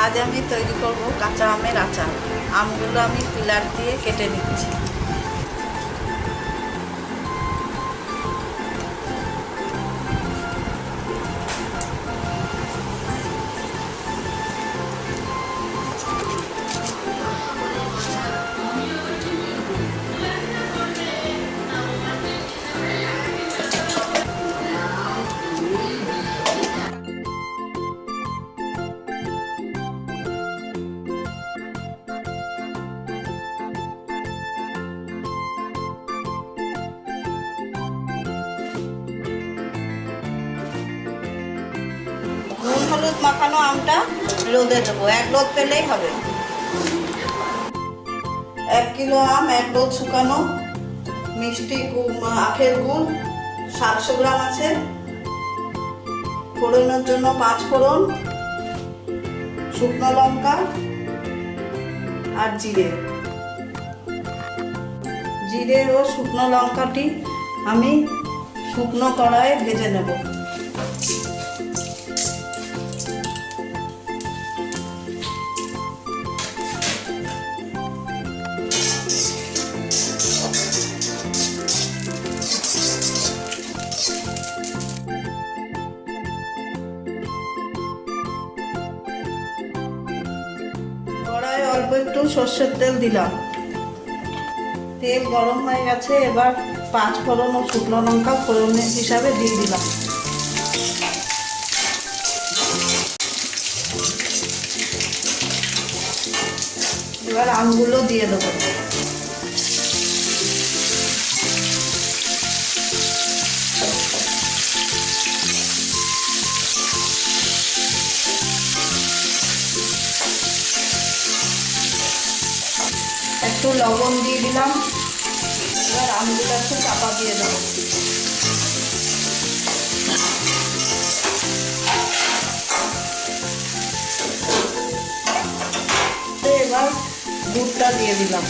আজ আমি তৈরি করব কাঁচা আমের আচার। আমগুলো আমি পিলার দিয়ে কেটে নিচ্ছি। নুন হলুদ মাখানো আমটা রোদে দেবো, 1 রোদ পেলেই হবে। 1 কিলো আম 1 রোদ শুকানো। মিষ্টি আখের গুড় 700 গ্রাম আছে। ফোড়নের জন্য 5 ফোড়ন, শুকনো লঙ্কা আর জিরে। জিরে ও শুকনো লঙ্কাটি আমি শুকনো কড়াইয়ে ভেজে নেব। কড়াইয়ে অল্প একটু সর্ষের তেল দিলাম। তেল গরম হয়ে গেছে, এবার 5 ফোড়ন ও শুকনো লঙ্কা ফোড়নের হিসাবে দিয়ে দিলাম। এবার আমগুলো দিয়ে দেবো। একটু লবণ দিয়ে দিলাম। এবার আমগুলো একটু চাপা দিয়ে দেবো। এবার গুড়টা দিয়ে দিলাম।